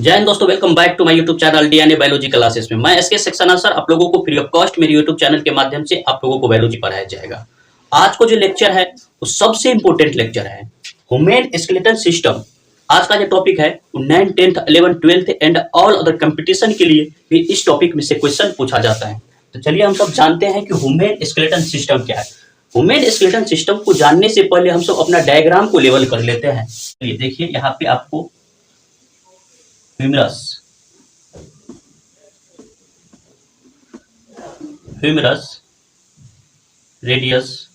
जय हिंद दोस्तों, welcome back to my YouTube channel DNA biology classes में। मैं एसके सक्सेना सर आप लोगों को फ्री ऑफ कॉस्ट मेरे यूट्यूब चैनल के माध्यम से आप लोगों को बायोलॉजी पढ़ाया जाएगा। आज को जो लेक्चर है वो सबसे इंपॉर्टेंट लेक्चर है, ह्यूमन स्केलेटल सिस्टम। आज का जो टॉपिक है 9th 10th 11th 12th and all other competition के लिए भी इस टॉपिक में से क्वेश्चन पूछा जाता है। तो चलिए हम सब जानते हैं कि ह्यूमन स्केलेटल सिस्टम क्या है। ह्यूमन स्केलेटल सिस्टम को जानने से पहले हम सब अपना डायग्राम को लेवल कर लेते हैं। चलिए देखिए, यहाँ पे आपको humerus, radius,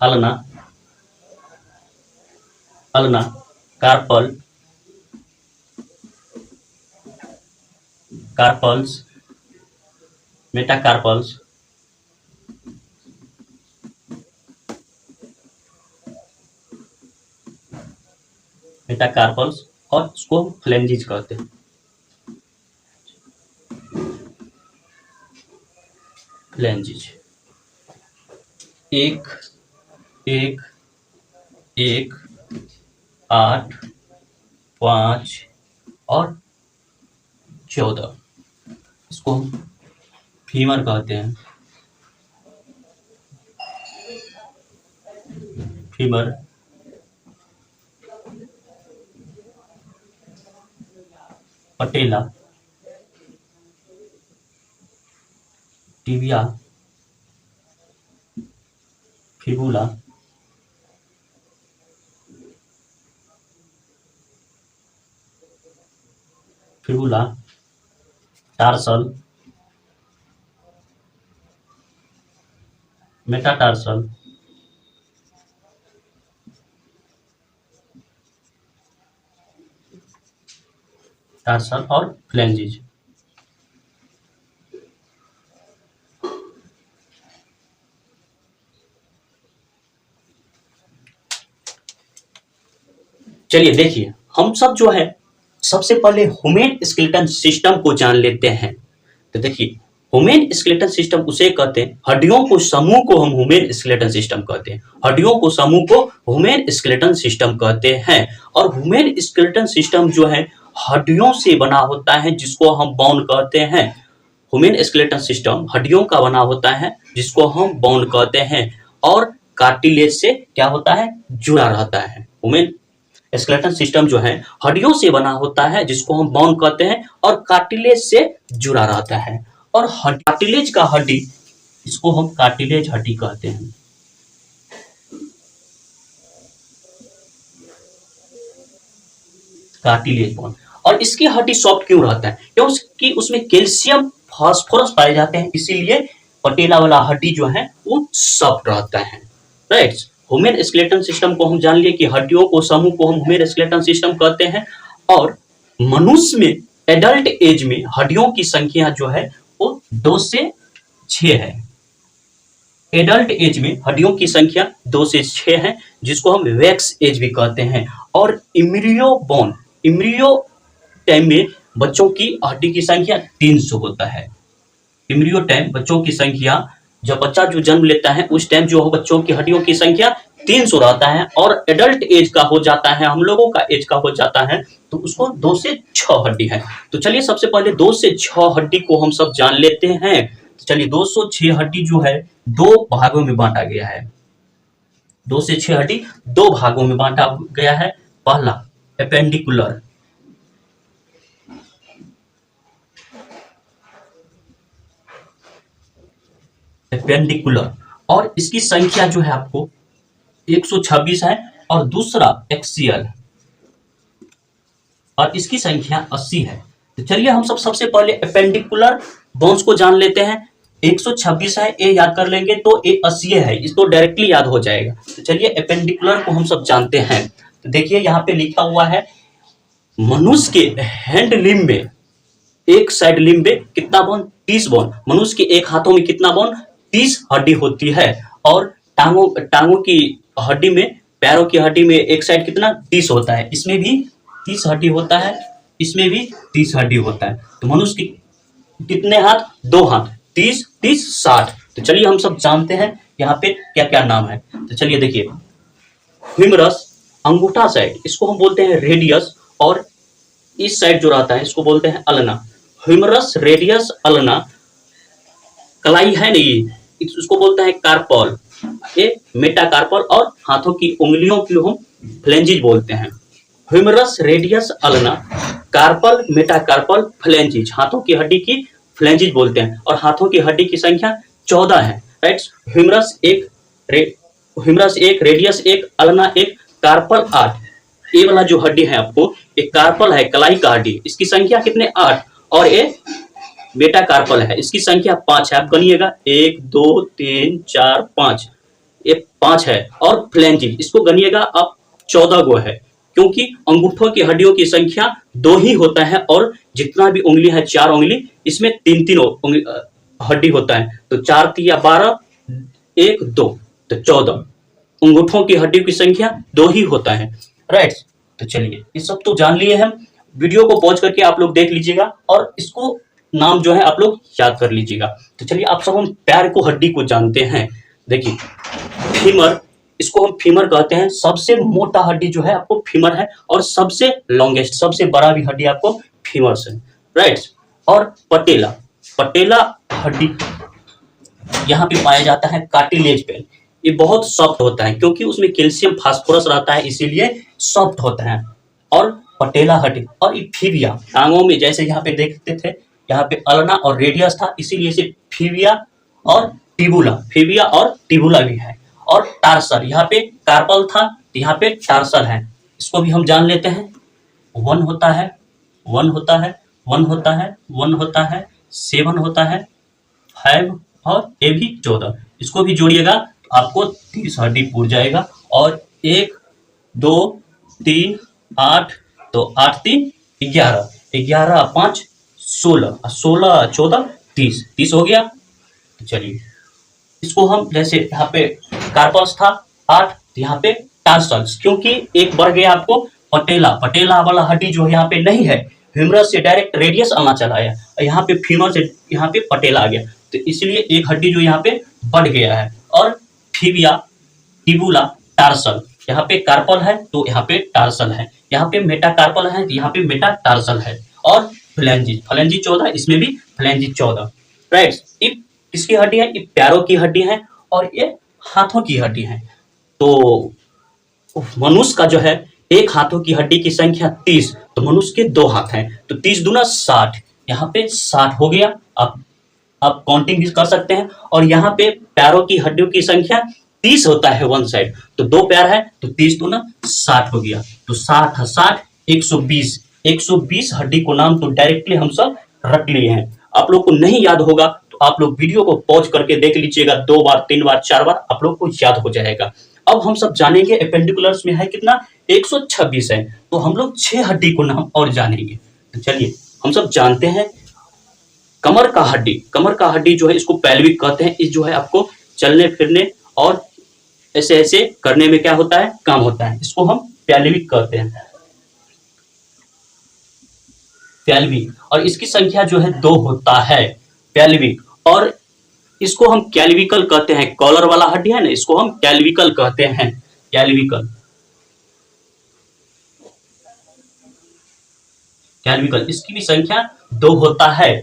ulna, carpals, metacarpals, और उसको फ्लेंजिज कहते हैं। फ्लेंजिज 1, 1, 1, 8, 5 और 14, इसको हम फीमर कहते हैं। Femur, patella, tibia, fibula, tarsal, metatarsal, tarsal और फ्लेंजिज। चलिए देखिए, हम सब जो है सबसे पहले ह्यूमन स्केलेटल सिस्टम को जान लेते हैं। तो देखिए, ह्यूमन स्केलेटल सिस्टम उसे कहते हैं, हड्डियों को समूह को हम ह्यूमन स्केलेटल सिस्टम कहते हैं। हड्डियों को समूह को ह्यूमन स्केलेटल सिस्टम कहते हैं। और ह्यूमन स्केलेटल सिस्टम जो है हड्डियों से बना होता है, जिसको हम बोन कहते हैं। ह्यूमन स्केलेटल सिस्टम हड्डियों का बना होता है, जिसको हम बोन कहते हैं। और कार्टिलेज से क्या होता है, जुड़ा रहता है। ह्यूमन स्केलेटल सिस्टम जो है हड्डियों से बना होता है, जिसको हम बोन कहते हैं, और कार्टिलेज से जुड़ा रहता है। और कार्टिलेज का हड्डी, इसको हम कार्टिलेज हड्डी कहते हैं। Cartilage bone. और इसकी हड्डी सॉफ्ट क्यों रहता है? क्योंकि उसमें कैल्शियम, फास्फोरस पाए जाते हैं, इसीलिए पटेला वाला हड्डी जो है वो सॉफ्ट रहता है। राइट। ह्यूमन स्केलेटल सिस्टम को हम जान लिए कि हड्डियों को समूह को हम ह्यूमन स्केलेटल सिस्टम कहते हैं। और मनुष्य में एडल्ट एज में हड्डियों की संख्या जो है वो 2 से 6 है। एडल्ट एज में हड्डियों की संख्या 2 से 6 है, जिसको हम वैक्स एज भी कहते हैं। और इम्ब्रियो टाइम में बच्चों की हड्डी की संख्या 300 होता है। इम्ब्रियो टाइम बच्चों की संख्या, जब बच्चा जो जन्म लेता है उस टाइम जो बच्चों की हड्डियों की संख्या 300 रहता है। और एडल्ट एज का हो जाता है, हम लोगों का एज का हो जाता है, तो उसको 2 से 6 हड्डी है। तो चलिए सबसे पहले 2 से 6 हड्डी को हम सब जान लेते हैं। तो चलिए 206 हड्डी जो है 2 भागों में बांटा गया है। 2 से 6 हड्डी 2 भागों में बांटा गया है। पहला एपेंडिकुलर, और इसकी संख्या जो है आपको 126 है। और दूसरा एक्सियल, और इसकी संख्या 80 है। तो चलिए हम सब सबसे पहले एपेंडिकुलर बोन्स को जान लेते हैं। 126 है, ए याद कर लेंगे तो ए 80 है, इसको डायरेक्टली याद हो जाएगा। तो चलिए एपेंडिकुलर को हम सब जानते हैं। तो देखिए यहाँ पे लिखा हुआ है, मनुष्य के हैंड लिम्ब में, एक साइड लिम्ब में कितना बोन? 30 बोन। मनुष्य के एक हाथों में कितना बोन? 30 हड्डी होती है। और टांगों की हड्डी में, पैरों की हड्डी में एक साइड कितना? 30 होता है। इसमें भी 30 हड्डी होता है, इसमें भी 30 हड्डी होता है। तो मनुष्य की कितने हाथ? 2 हाथ। 30 30 60। तो चलिए हम सब जानते हैं यहाँ पे क्या क्या नाम है। तो चलिए देखिए, ह्यूमरस अंगूठा साइड इसको हम बोलते हैं रेडियस, और इस साइड जो रहता है इसको बोलते हैं अल्ना। ह्यूमरस, रेडियस, अल्ना, कलाई है नहीं, उसको बोलते हैं कार्पल, ये मेटाकार्पल, और हाथों की उंगलियों की हम फ्लेंजिज बोलते हैं। Humerus, radius, ulna, carpal, metacarpal, phalanges, हाथों की हड्डी की फ्लेंजिज बोलते हैं, और हाथों की हड्डी की संख्या 14 है। राइट, ह्यूमरस एक, ह्यूमरस एक, रेडियस एक, अल्ना एक, कार्पल 8। ये वाला जो हड्डी है आपको, ये कार्पल है, कलाई का हड्डी, इसकी संख्या कितने 8, और ये बेटा कार्पल है, इसकी संख्या 5 है। आप गनिएगा 1 2 3 4 5, ये 5 है। और फ्लेंजिज इसको गनिएगा आप 14 गो है, क्योंकि अंगूठों की हड्डियों की संख्या 2 ही होता है, और जितना भी उंगली है 4 उंगली, इसमें 3 हड्डी होता है, तो 4 3 12, 1 2, तो 14 अंगूठों की हड्डियों की संख्या 2 ही होता है। राइट, तो चलिए ये सब तो जान लिए हम। वीडियो को पॉज करके आप लोग देख लीजिएगा, और इसको नाम जो है आप लोग याद कर लीजिएगा। तो चलिए आप सब हम पैर को हड्डी को जानते हैं। देखिए फीमर, इसको हम फीमर कहते हैं, सबसे मोटा हड्डी जो है आपको फीमर है, और सबसे लॉन्गेस्ट, सबसे बड़ा भी हड्डी आपको फीमर से। राइट, और पटेला, पटेला हड्डी यहाँ पे पाया जाता है कार्टिलेज पे। ये बहुत सॉफ्ट होता है, क्योंकि उसमें कैल्शियम फास्फोरस रहता है, इसीलिए सॉफ्ट होता है। और पटेला हड्डी, और ये फीबिया, टांगों में जैसे यहाँ पे देखते थे, यहाँ पे अल्ना और रेडियस था, इसीलिए इसे फीबिया और टिबुला, फीबिया और टिबुला भी है। और टार्सल, यहाँ पे कार्पल था, तो यहाँ पे टार्सल है, इसको भी हम जान लेते हैं। 1 होता है, 1 होता है, 1 होता है, 1 होता है, 7 होता है, 5, और ये भी 14, इसको भी जोड़िएगा तो आपको 30 हड्डी पूर जाएगा। और 1 2 3 8, तो 8 3 11, 11 5 16, 16 14 30, 30 हो गया। चलिए इसको हम, जैसे यहाँ पे कार्पस था 8, तो यहाँ पे टार्सल्स, क्योंकि एक बढ़ गया आपको पटेला, पटेला वाला हड्डी जो यहाँ पे नहीं है, ह्यूमरस से डायरेक्ट रेडियस आना चला है, यहाँ पे फीमर से यहाँ पे पटेला आ गया, तो इसलिए एक हड्डी जो यहाँ पे बढ़ गया है। और फीबिया, टिबुला, टार्सल, यहाँ पे कार्पल है तो यहाँ पे टार्सल है, यहाँ पे मेटाकार्पल है तो यहाँ पे मेटाटार्सल है। और फ्लेंजिज, फ्लेंजिज 14, इसमें भी फ्लेंजिज 14। राइट, ये किसकी हड्डी है? ये पैरों की हड्डी है, और ये हाथों की हड्डी है। तो मनुष्य का जो है एक हाथों की हड्डी की संख्या 30, तो मनुष्य के 2 हाथ हैं, तो 30 दूना 60, यहाँ पे 60 हो गया। आप काउंटिंग भी कर सकते हैं। और यहाँ पे पैरों की हड्डियों की संख्या 30 होता है वन साइड, तो 2 पैर है, तो 30 दूना 60 हो गया, तो 60 60 120, 120 हड्डी को नाम तो डायरेक्टली हम सब रख लिए हैं। आप लोग को नहीं याद होगा तो आप लोग वीडियो को पॉज करके देख लीजिएगा, 2 बार 3 बार 4 बार आप लोग को याद हो जाएगा। अब हम सब जानेंगे एपेंडिकुलर्स में है कितना, 126 है, तो हम लोग 6 हड्डी को नाम और जानेंगे। तो चलिए हम सब जानते हैं कमर का हड्डी, कमर का हड्डी जो है इसको पेल्विक कहते हैं। इस जो है आपको चलने फिरने और ऐसे ऐसे करने में क्या होता है, काम होता है, इसको हम पेल्विक कहते हैं, पेल्विक। और इसकी संख्या जो है 2 होता है, पेल्विक। और इसको हम कैल्विकल कहते हैं, कॉलर वाला हड्डी है ना, इसको हम कैल्विकल कहते हैं, कैल्विकल, कैल्विकल, इसकी भी संख्या 2 होता है।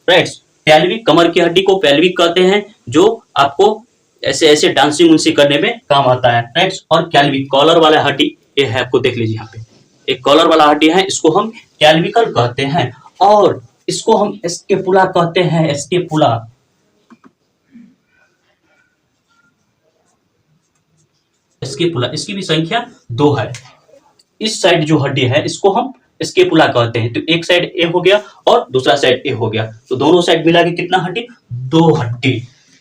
राइट, पेल्विक, कमर की हड्डी को पेल्विक कहते हैं, जो आपको ऐसे ऐसे डांसिंग उंसी करने में काम आता है। राइट, और कैल्विक, कॉलर वाला हड्डी ये है, आपको देख लीजिए यहाँ पे एक कॉलर वाला हड्डी है, इसको हम कैल्विकल कहते हैं। और इसको हम स्केपुला कहते हैं, स्केपुला, स्केपुला, इसकी भी संख्या 2 है। इस साइड जो हड्डी है इसको हम स्केपुला कहते हैं, तो एक साइड ए हो गया और दूसरा साइड ए हो गया, तो दोनों साइड मिला के कितना हड्डी, 2 हड्डी।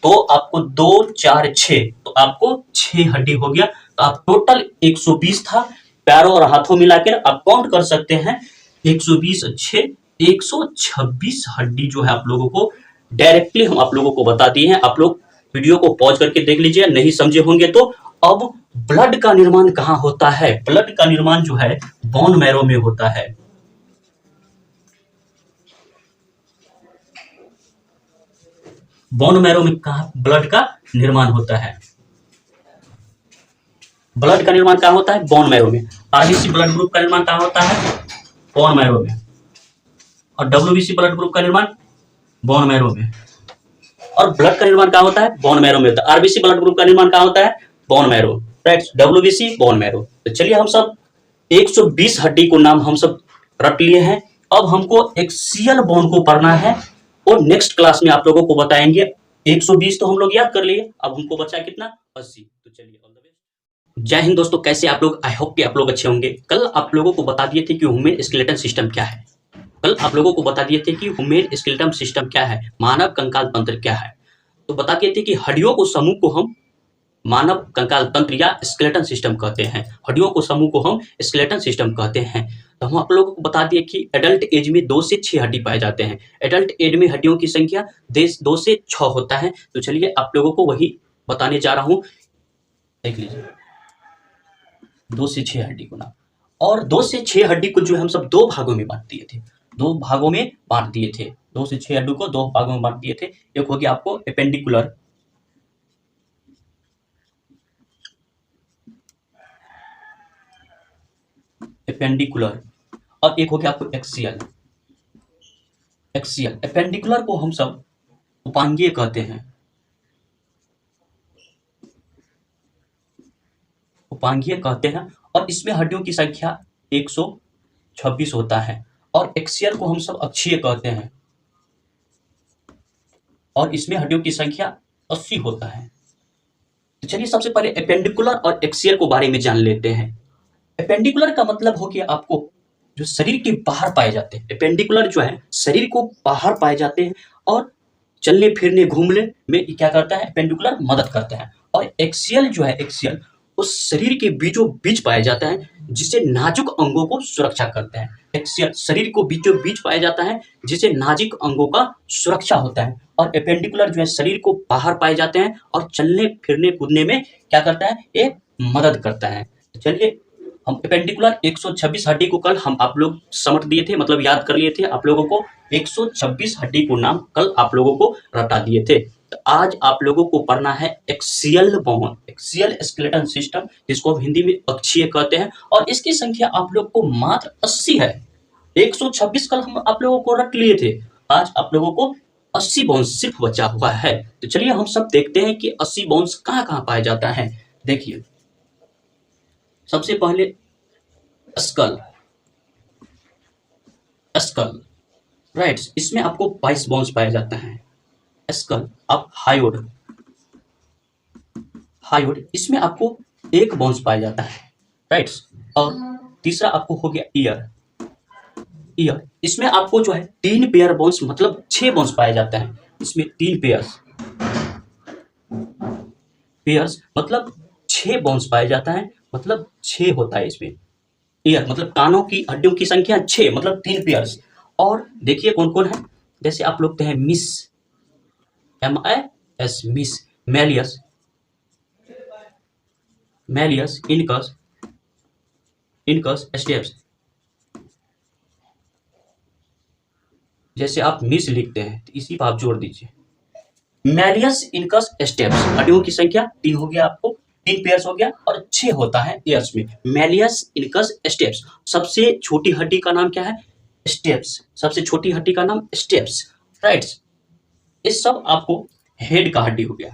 तो आपको 2 4 6, तो आपको 6 हड्डी हो गया। तो आप टोटल 120 था, पैरों और हाथों मिलाकर आप काउंट कर सकते हैं, 120 6 126 हड्डी जो है आप लोगों को डायरेक्टली हम आप लोगों को बता दिए हैं। आप लोग वीडियो को पॉज करके देख लीजिए, नहीं समझे होंगे तो। अब ब्लड का निर्माण कहाँ होता है? ब्लड का निर्माण जो है बोन मैरो में होता है। बोन मैरो में कहा ब्लड का निर्माण होता है? ब्लड का निर्माण कहाँ होता है? बोन मैरो में। आरबीसी ब्लड ग्रुप का निर्माण कहाँ होता है? बोन मैरो में। और डब्ल्यूबीसी ब्लड ग्रुप का निर्माण बोन मैरो में। और ब्लड का निर्माण कहाँ होता है? बोन मैरो में होता है। आरबीसी ब्लड ग्रुप का निर्माण कहाँ होता है? Bone marrow, right. WBC bone marrow. तो चलिए हम सब 120 हड्डी को नाम हम सब रट लिए हैं। अब हमको एक्सियल बोन को पढ़ना है और नेक्स्ट क्लास में आप लोगों को बताएंगे। 120 तो हम लोग याद कर लिए, अब हमको बचा कितना? 80। तो चलिए ऑल द बेस्ट। जय हिंद दोस्तों, कैसे आप लोग? आई होप कि आप लोग अच्छे होंगे। कल आप लोगों को बता दिए थे कि ह्यूमन स्केलेटन सिस्टम क्या है। कल आप लोगों को बता दिए थे कि ह्यूमन स्केलेटन सिस्टम क्या है, मानव कंकाल तंत्र क्या है। तो बता दिए थे कि हड्डियों को समूह को हम मानव कंकाल तंत्र या स्केलेटन सिस्टम कहते हैं। हड्डियों को समूह को हम स्केलेटन सिस्टम कहते हैं। तो हम आप लोगों को बता दिए कि एडल्ट एज में 2 से 6 हड्डी पाए जाते हैं। एडल्ट एज में हड्डियों की संख्या 2 से 6 होता है। तो चलिए आप लोगों को वही बताने जा रहा हूं। देख लीजिए 2 से 6 हड्डी को ना, और 2 से 6 हड्डी को जो हम सब 2 भागों में बांट दिए थे। 2 भागों में बांट दिए थे। 2 से 6 हड्डी को 2 भागों में बांट दिए थे। एक हो गया आपको एपेंडिकुलर, एपेंडिकुलर, और एक हो गया आपको एक्सियल। एक्सियल एपेंडिकुलर को हम सब उपांगीय कहते हैं। उपांगीय कहते हैं और इसमें हड्डियों की संख्या 126 होता है। और एक्सियल को हम सब अक्षीय कहते हैं और इसमें हड्डियों की संख्या 80 होता है। तो चलिए सबसे पहले एपेंडिकुलर और एक्सियल को बारे में जान लेते हैं। एपेंडिकुलर का मतलब हो गया आपको जो शरीर के बाहर पाए जाते हैं। एपेंडिकुलर जो है शरीर को बाहर पाए जाते हैं और चलने फिरने घूमने में क्या करता है? एपेंडिकुलर मदद करता है। और एक्सियल जो है, एक्सियल उस शरीर के बीचों बीच पाया जाता है जिसे नाजुक अंगों को सुरक्षा करता है। एक्सियल शरीर को बीचों बीच पाया जाता है जिसे नाजुक अंगों का सुरक्षा होता है। और एपेंडिकुलर जो है शरीर को बाहर पाए जाते हैं और चलने फिरने कूदने में क्या करता है? ये मदद करता है। तो चलिए हम एपेंडिकुलर 126 हड्डी को कल हम आप लोग समझ दिए थे, मतलब याद कर लिए थे। आप लोगों को 126 हड्डी को नाम कल आप लोगों को रटा दिए थे। तो आज आप लोगों को पढ़ना है axial bone, axial skeleton system, जिसको हम हिंदी में अक्षीय कहते हैं। और इसकी संख्या आप लोग को मात्र 80 है। 126 कल हम आप लोगों को रट लिए थे, आज आप लोगों को 80 बोन्स सिर्फ बचा हुआ है। तो चलिए हम सब देखते हैं कि 80 बोन्स कहाँ कहाँ पाया जाता है। देखिए सबसे पहले स्कल, स्कल, राइट। इसमें आपको 22 बोन्स पाया जाता है। स्कल। अब हायोड, हायोड इसमें आपको 1 बोन्स पाया जाता है, राइट। और तीसरा आपको हो गया ईयर, ईयर इसमें आपको जो है 3 पेयर बोन्स मतलब 6 बोन्स पाया जाता है। इसमें 3 पेयर्स, पेयर्स मतलब 6 बोन्स पाया जाता है, मतलब 6 होता है इसमें। ईयर मतलब कानों की हड्डियों की संख्या 6 मतलब 3 पेयर्स। और देखिए कौन कौन है, जैसे आप लोग हैं miss, MIS, miss, malleus, malleus, incus, incus, steps. जैसे आप मिस लिखते हैं तो इसी पर आप जोड़ दीजिए। मैलियस, इनकस, स्टेप्स हड्डियों की संख्या 3 हो गया, आपको 3 पेयर्स हो गया और 6 होता है ईयर्स में। Malleus, incus, steps. सबसे छोटी हड्डी का नाम क्या है? स्टेप्स। सबसे छोटी हड्डी का नाम स्टेप्स, राइट। ये सब आपको हेड का हड्डी हो गया।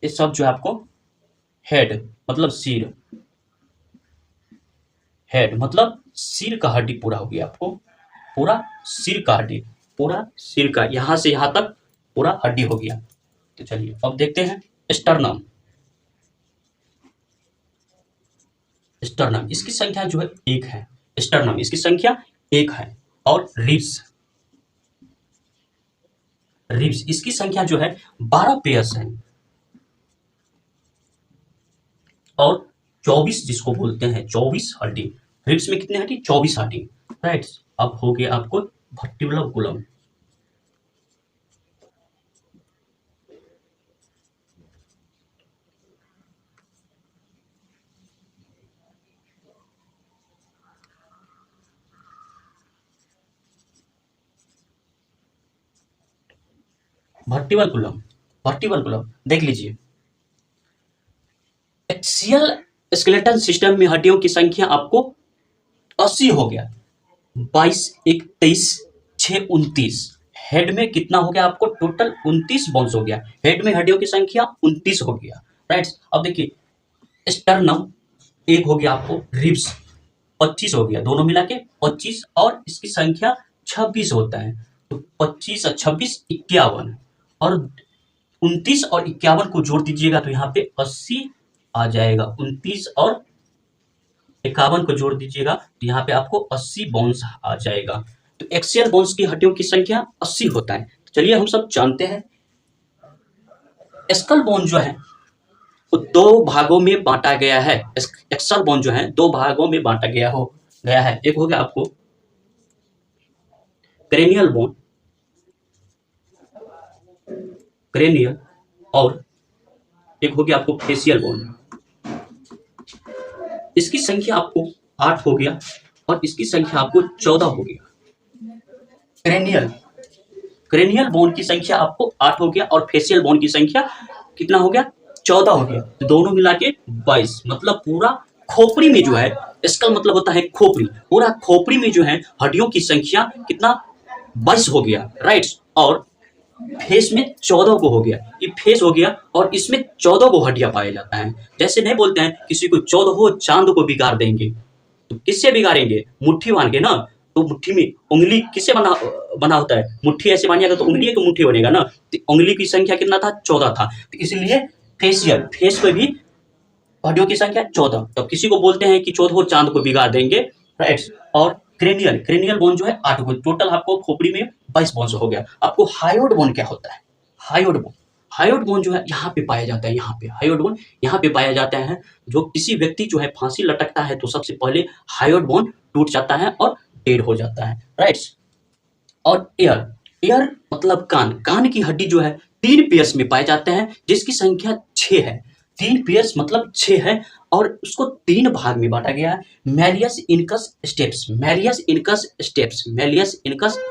ये सब जो है आपको हेड मतलब सिर, हेड मतलब सिर का हड्डी पूरा हो गया आपको, पूरा सिर का हड्डी, पूरा सिर का यहां से यहां तक पूरा हड्डी हो गया। तो चलिए अब देखते हैं स्टर्नम, स्टर्नम इसकी संख्या जो है 1 है। स्टर्नम इसकी संख्या 1 है। और रिब्स, रिब्स इसकी संख्या जो है 12 पेयर्स है। और 24 जिसको बोलते हैं 24 हड्डी। रिब्स में कितने हड्डी? 24 हड्डी, राइट। अब हो गया आपको वर्टिब्रकुलम, वर्टिब्रकुलम, वर्टिब्रकुलम देख लीजिए। एक्सियल स्केलेटन सिस्टम में हड्डियों की संख्या आपको 80 हो गया। 22 1 23 6 29। हेड में कितना हो गया आपको? टोटल 29 बोन्स हो गया। हेड में हड्डियों की संख्या 29 हो गया। राइट, अब देखिए स्टर्नम एक हो गया आपको, रिब्स 25 हो गया, दोनों मिला के 25 और इसकी संख्या 26 होता है। तो 25 और 26 51 और 29 और 51 को जोड़ दीजिएगा तो यहाँ पे 80 आ जाएगा। 29 और 51 को जोड़ दीजिएगा तो यहाँ पे आपको 80 बोन्स आ जाएगा। तो एक्सियल बोन्स की हड्डियों की संख्या 80 होता है। चलिए हम सब जानते हैं स्कल बोन जो है वो दो भागों में बांटा गया है। एक्सल बोन जो है दो भागों में बांटा गया है। एक हो गया आपको क्रेनियल बोन, क्रेनियल, और एक हो गया आपको फेशियल बोन। इसकी संख्या आपको 8 हो गया और इसकी संख्या आपको 14 हो गया। क्रेनियल बोन की संख्या आपको 8 हो गया और फेशियल बोन की संख्या कितना हो गया? 14 हो गया। तो दोनों मिला के 22। मतलब पूरा खोपड़ी में जो है, स्कल मतलब होता है खोपड़ी, पूरा खोपड़ी में जो है हड्डियों की संख्या कितना? 22 हो गया। राइट, और फेस में 14 को हो गया। ये फेस हो गया और इसमें 14 को हड्डियां पाया जाता है। जैसे नहीं बोलते हैं किसी को 14 हो चांद को बिगाड़ देंगे, तो किससे बिगाड़ेंगे? मुट्ठी बांध के ना। तो मुट्ठी में उंगली किससे बना होता है? मुट्ठी ऐसे बांधिएगा तो उंगली की मुट्ठी बनेगा ना। तो उंगली की संख्या कितना था? 14 था। तो इसलिए फेस पे भी हड्डियों की संख्या 14। तो किसी को बोलते हैं कि 14 हो चांद को बिगाड़ देंगे। राइट, और क्रेनियल बोन जो है 8 बोन। टोटल आपको खोपड़ी में 22 बोन हो गया। आपको हायोड बोन क्या होता है? हायोड बोन जो है यहाँ पे पाया जाता है। हायोड बोन यहाँ पे पाया जाता है। जो किसी व्यक्ति जो है फांसी लटकता है तो सबसे पहले हायोड बोन टूट जाता है और डेड हो जाता है। राइट, और एयर मतलब कान की हड्डी जो है 3 पेयर्स में पाए जाते हैं, जिसकी संख्या 6 है। 3 पेयर्स मतलब 6 है और उसको 3 भाग में बांटा गया है। Malleus incus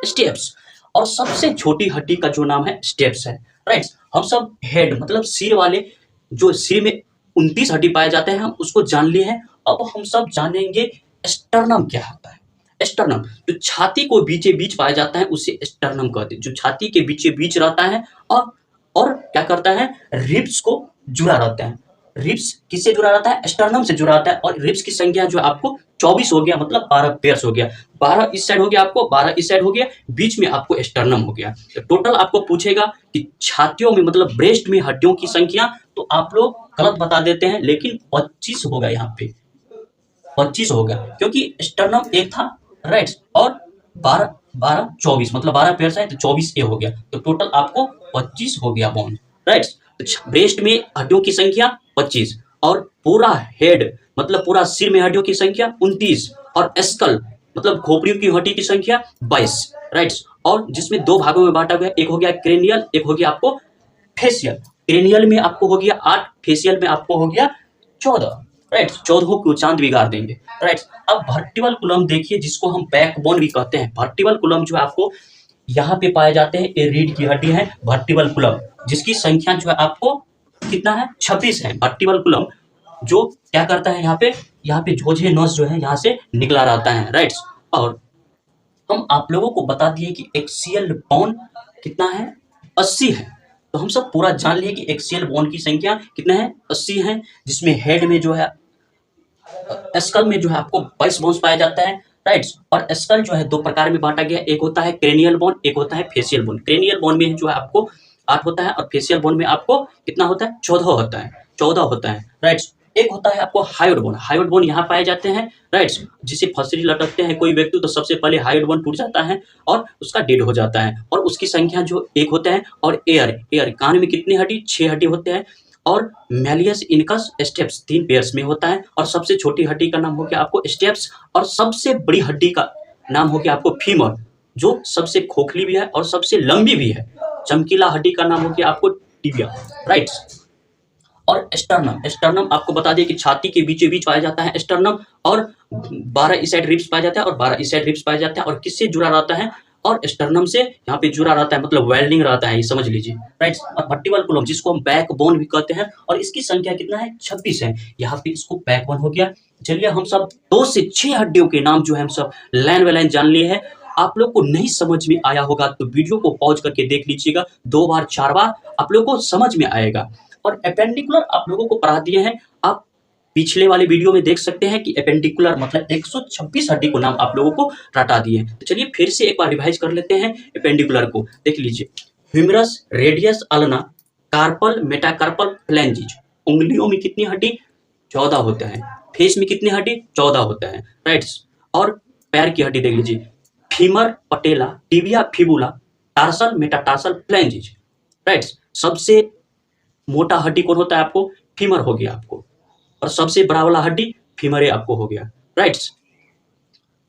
steps. और सबसे छोटी हड्डी का जो नाम है स्टेप्स है। राइट, हम सब हेड मतलब सिर वाले, जो सिर में 29 हड्डी पाए जाते हैं, हम उसको जान लिए हैं। अब हम सब जानेंगे स्टर्नम क्या होता है। स्टर्नम जो छाती को बीचे बीच पाया जाता है उसे स्टर्नम कहते हैं। जो छाती के बीचे बीच रहता है और क्या करता है? रिब्स को जुड़ा रहता है। रिब्स किससे जुड़ा रहता है? स्टर्नम से जुड़ा रहता है। और रिब्स की संख्या जो आपको 24 हो गया, मतलब 12 पेयर्स हो गया। 12 इस साइड हो गया आपको, 12 इस साइड हो गया, बीच में आपको स्टर्नम हो गया। तो टोटल आपको पूछेगा कि छातियों में मतलब ब्रेस्ट में हड्डियों की संख्या, तो आप लोग गलत बता देते हैं, लेकिन 25 होगा। यहाँ पे 25 हो गया क्योंकि स्टर्नम एक था। राइट, और 12 24 मतलब 12 पेयर्स है तो 24 ए हो गया। तो टोटल आपको 25 हो गया बोन। राइट, तो ब्रेस्ट में हड्डियों की संख्या 25 और पूरा हेड मतलब पूरा सिर में हड्डियों की संख्या 29 और स्कल मतलब खोपड़ियों की हड्डी की संख्या 22। राइट, और जिसमें 2 भागों में बांटा गया। एक हो गया क्रेनियल, एक हो गया आपको फेशियल। क्रेनियल में आपको हो गया 8, फेशियल में आपको हो गया 14। राइट, 14 को चांद बिगाड़ देंगे। राइट, अब वर्टिबल कुलम देखिए, जिसको हम बैकबोन भी कहते हैं। वर्टिबल कुलम जो है आपको यहाँ पे पाए जाते हैं। ये रीढ़ की हड्डी है वर्टिबल कुलम, जिसकी संख्या जो है आपको कितना है? 26 है। वर्टिबल कुलम जो क्या करता है, यहाँ पे जोझे नस जो है यहाँ से निकला रहता है। राइट, और हम आप लोगों को बता दिए कि एक्सियल बोन कितना है? 80 है। तो हम सब पूरा जान लिए कि एक्सियल बोन की संख्या कितना है? 80 है। जिसमें हेड में जो है स्कल में जो है आपको 22 बोन्स पाया जाता है। राइट, और स्कल जो है 2 प्रकार में बांटा गया। एक होता है क्रेनियल बोन, एक होता है फेशियल बोन। क्रेनियल बोन में जो है आपको 8 होता है और फेशियल बोन में आपको कितना होता है? 14 होता है। राइट, एक होता है आपको हायोड बोन यहाँ पाए जाते हैं। राइट, जिसे फंसरी लटकते हैं कोई व्यक्ति तो सबसे पहले हायोड बोन टूट जाता है और उसका डेड हो जाता है। और उसकी संख्या जो 1 होता है। और एयर कान में कितनी हड्डी? 6 हड्डी होते हैं। और मैलियस इनकस स्टेप्स 3 पेयर्स में होता है। और सबसे छोटी हड्डी का नाम हो गया आपको स्टेप्स। और सबसे बड़ी हड्डी का नाम हो गया आपको फीमर, जो सबसे खोखली भी है और सबसे लंबी भी है। चमकीला हड्डी का नाम हो गया आपको टिबिया। राइट, और स्टर्नम आपको बता दिए कि छाती के बीचे बीच पाया जाता है स्टर्नम। और 12 इस साइड रिब्स पाया जाता है और 12 इस साइड रिब्स पाया जाता है। और किससे जुड़ा रहता है? और स्टर्नम से यहाँ पे जुड़ा रहता है, मतलब वेल्डिंग रहता है, ये समझ लीजिए, राइट। और वर्टिबल कॉलम जिसको हम बैकबोन भी कहते हैं, और इसकी संख्या कितना है, 26 है। यहाँ पे इसको बैकबोन हो गया। चलिए हम सब 2 से 6 हड्डियों के नाम जो है हम सब लाइन बाय लाइन जान लिए हैं। आप लोग को नहीं समझ में आया होगा तो वीडियो को पॉज करके देख लीजिएगा, 2 बार 4 बार आप लोगों को समझ में आएगा। और एपेंडिकुलर आप लोगों को पढ़ा दिए हैं, आप पिछले वाले वीडियो में देख सकते हैं कि एपेंडिकुलर मतलब 126 हड्डी को नाम आप लोगों को रटा दिए। तो चलिए फिर से एक बार रिवाइज कर लेते हैं एपेंडिकुलर को। देख लीजिए, humerus, radius, ulna, carpal, metacarpal, phalanges. उंगलियों में कितनी हड्डी, 14 होता है। फेस में कितनी हड्डी, 14 होता है, राइट। और पैर की हड्डी देख लीजिए, femur, patella, tibia, fibula, tarsal, metatarsal, phalanges, right. सबसे मोटा हड्डी कौन होता है आपको, फीमर हो गया आपको, और सबसे बड़ा वाला हड्डी फीमर आपको हो गया, राइट।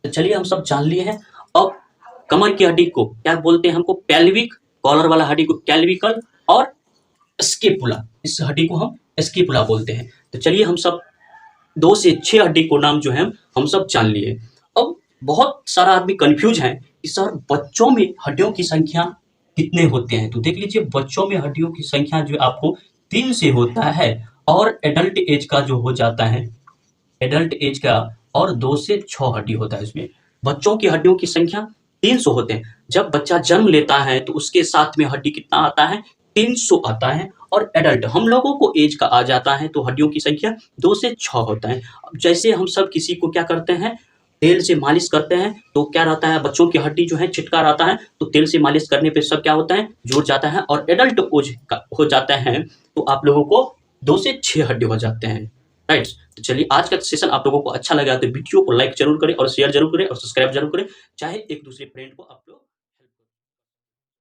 तो चलिए हम सब जान लिए हैं। अब कमर की हड्डी को क्या बोलते हैं, हमको पेल्विक, कॉलर वाला हड्डी को कैल्विकल, और स्केपुला, इस हड्डी को हम स्केपुला बोलते हैं। तो चलिए हम सब 2 से 6 हड्डी को नाम जो है हम सब जान लिए। अब बहुत सारा आदमी कंफ्यूज है कि सर बच्चों में हड्डियों की संख्या कितने होते हैं। तो देख लीजिए, बच्चों में हड्डियों की संख्या जो आपको 3 से होता है, और एडल्ट एज का जो हो जाता है, एडल्ट एज का और 2 से 6 हड्डी होता है। इसमें बच्चों की हड्डियों की संख्या 300 होते हैं। जब बच्चा जन्म लेता है तो उसके साथ में हड्डी कितना आता है, 300 आता है। और एडल्ट हम लोगों को एज का आ जाता है तो हड्डियों की संख्या 2 से 6 होता है। अब जैसे हम सब किसी को क्या करते हैं, तेल से मालिश करते हैं तो क्या रहता है, बच्चों की हड्डी जो है चिटका रहता है, तो तेल से मालिश करने पे सब क्या होता है, जुड़ जाता है। और एडल्ट एज का हो जाता है तो आप लोगों को 2 से 6 हड्डी हो जाते हैं, राइट। तो चलिए आज का सेशन आप लोगों को अच्छा लगा तो वीडियो को लाइक जरूर करें और शेयर जरूर करें और सब्सक्राइब जरूर करें, चाहे एक दूसरे फ्रेंड को आप लोग